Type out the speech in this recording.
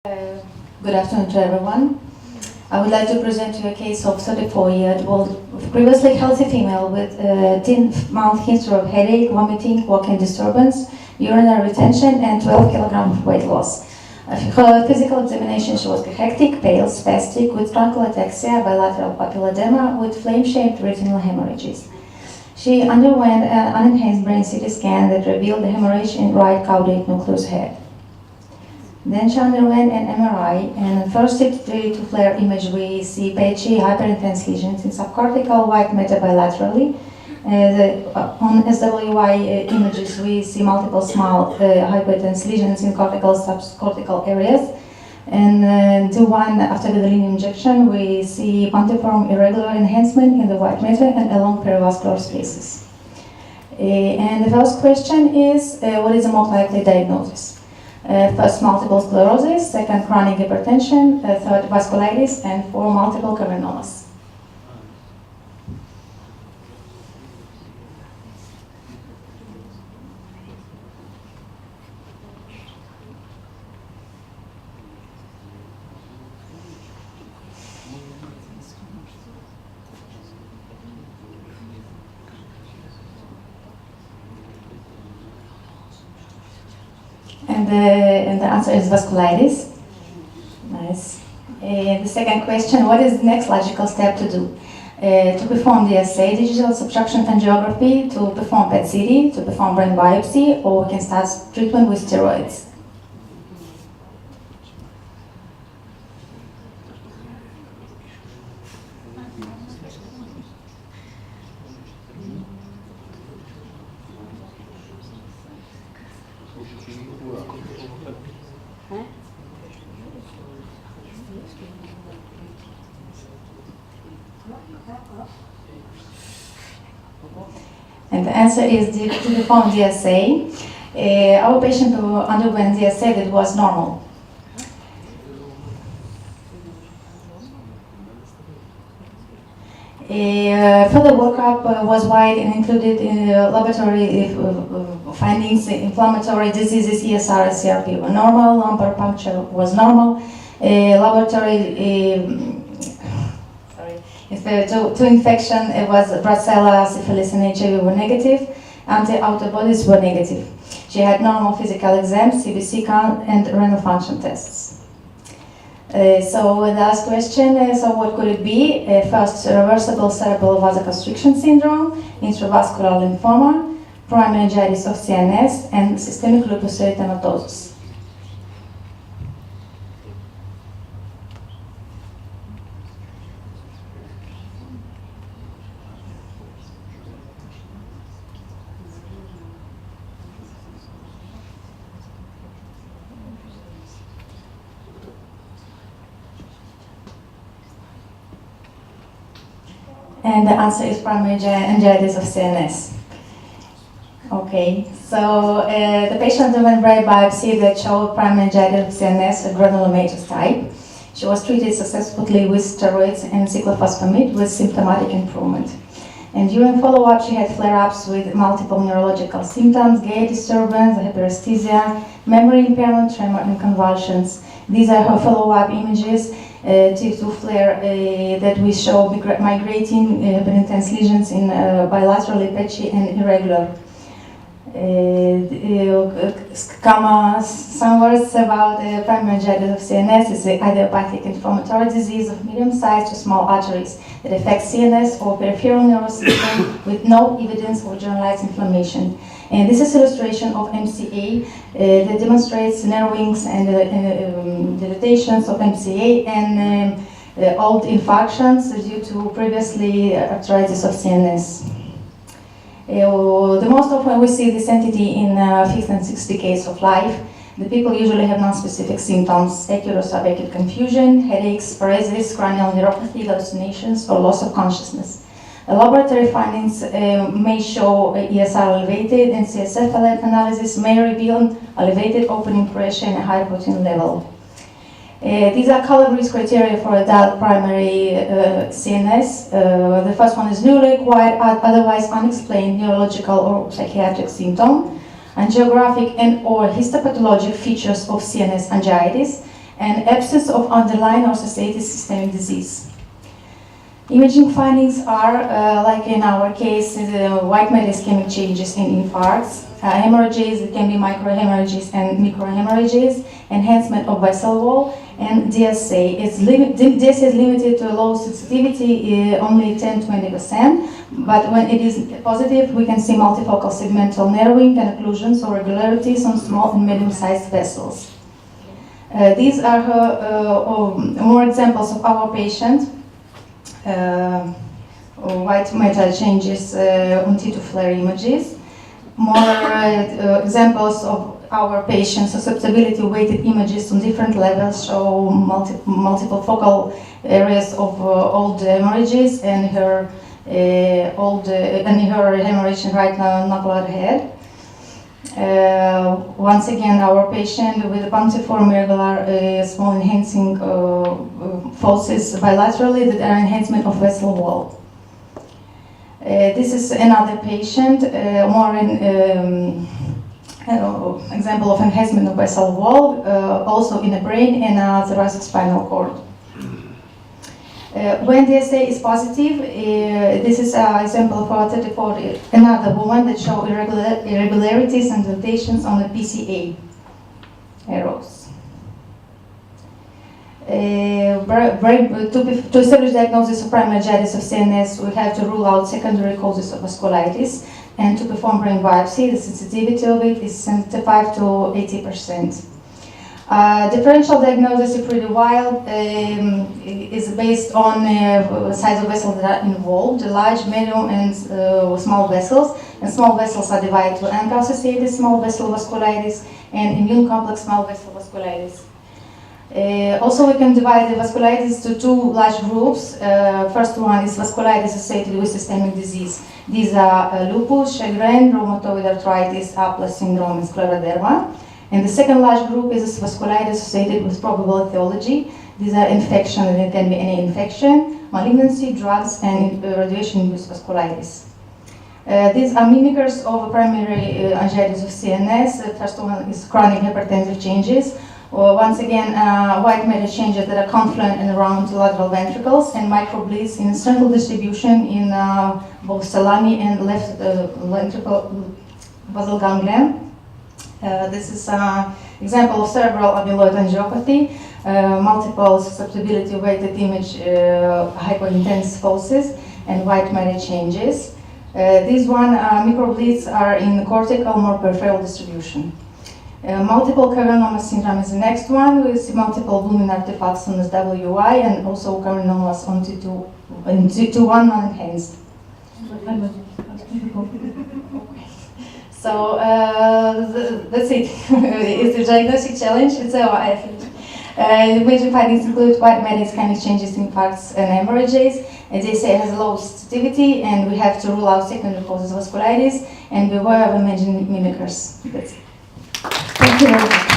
Good afternoon to everyone. I would like to present you a case of 34-year-old previously healthy female with a 10-month history of headache, vomiting, walking disturbance, urinary retention, and 12 kilograms of weight loss. Her physical examination, she was hectic, pale, spastic, with truncal ataxia, bilateral papilla edema, with flame-shaped retinal hemorrhages. She underwent an unenhanced brain CT scan that revealed the hemorrhage in right caudate nucleus head. Then she underwent an MRI, and first to FLAIR image we see patchy hyperintense lesions in subcortical white matter bilaterally. On SWI images we see multiple small hyperintense lesions in cortical subcortical areas. And to one after gadolinium injection we see pontiform irregular enhancement in the white matter and along perivascular spaces. And the first question is, what is the most likely diagnosis? First, multiple sclerosis, second, chronic hypertension, third, vasculitis, and four, multiple cavernomas. And the answer is vasculitis. Nice. The second question, what is the next logical step to do? To perform DSA, digital subtraction angiography, to perform PET-CT, to perform brain biopsy, or we can start treatment with steroids. And the answer is to perform DSA. Our patient who underwent DSA that was normal. Further workup was wide and included laboratory findings, inflammatory diseases, ESR, CRP were normal, lumbar puncture was normal, laboratory to infection, it was Brucella, syphilis, and HIV were negative. Anti-antibodies were negative. She had normal physical exam, CBC count, and renal function tests. So the last question, so what could it be? First, reversible cerebral vasoconstriction syndrome, intravascular lymphoma, primary meningitis of CNS, and systemic lupus erythematosus. And the answer is primary meningitis of CNS. Okay, so the patient underwent brain biopsy that showed primary meningitis of CNS, a granulomatous type. She was treated successfully with steroids and cyclophosphamide with symptomatic improvement. And during follow-up, she had flare-ups with multiple neurological symptoms, gait disturbance, hyperesthesia, memory impairment, tremor, and convulsions. These are her follow-up images to FLAIR that we show migrating hyperintense lesions in bilaterally patchy and irregular. Some words about primary meningitis of CNS is an idiopathic inflammatory disease of medium size to small arteries that affects CNS or peripheral nervous system with no evidence of generalized inflammation. And this is illustration of MCA that demonstrates narrowings and dilatations of MCA and old infarctions due to previously arthritis of CNS. The most often we see this entity in 5th and 6th decades of life. The people usually have non-specific symptoms, acute or subacute confusion, headaches, paresis, cranial neuropathy, hallucinations, or loss of consciousness. Laboratory findings may show ESR elevated, and CSF analysis may reveal elevated opening pressure and a high protein level. These are Calabrese criteria for adult primary CNS. The first one is newly acquired, otherwise unexplained neurological or psychiatric symptom, angiographic and or histopathologic features of CNS angiitis, and absence of underlying or associated systemic disease. Imaging findings are, like in our case, white matter ischemic changes in infarcts, hemorrhages, it can be microhemorrhages and microhemorrhages, enhancement of vessel wall, and DSA. DSA is limited to low sensitivity, only 10-20%, but when it is positive, we can see multifocal segmental narrowing and occlusions or irregularities on small and medium-sized vessels. These are more examples of our patient. White matter changes on T2 flare images. More examples of our patients' susceptibility weighted images on different levels show multiple focal areas of old hemorrhages and her hemorrhage right now knuckle head. Once again, our patient with punctiform irregular small enhancing foci bilaterally that are enhancement of vessel wall. This is another patient, more in example of enhancement of vessel wall, also in the brain and thoracic spinal cord. When DSA is positive, this is an example for 34, another woman that show irregularities and mutations on the PCA arrows. To establish diagnosis of primary meningitis of CNS, we have to rule out secondary causes of vasculitis, and to perform brain biopsy, the sensitivity of it is 75 to 80%. Differential diagnosis is pretty wild, is based on size of vessels that are involved, large, medium, and small vessels. And small vessels are divided to ANCA-associated small vessel vasculitis and immune complex small vessel vasculitis. Also, we can divide the vasculitis to two large groups. First one is vasculitis associated with systemic disease. These are lupus, Sjogren, rheumatoid arthritis, Apler syndrome, and scleroderma. And the second large group is vasculitis associated with probable etiology. These are infection, and it can be any infection, malignancy, drugs, and radiation-induced vasculitis. These are mimickers of primary meningitis of CNS. The first one is chronic hypertensive changes. Once again, white matter changes that are confluent and around lateral ventricles, and microbleeds in central distribution in both salami and left ventricle basal ganglia. This is an example of cerebral amyloid angiography, multiple susceptibility weighted image hypointense foci, and white matter changes. These microbleeds are in cortical, more peripheral distribution. Multiple cavernomas syndrome is the next one. We see multiple blooming artifacts on this WI and also cavernomas on T2-1 non-enhanced. So that's it. It's a diagnostic challenge. It's major findings include white matter ischemic changes in infarcts and hemorrhages. And they say it has low sensitivity, and we have to rule out secondary causes of vasculitis and beware of emerging mimickers. That's it. Thank you very much.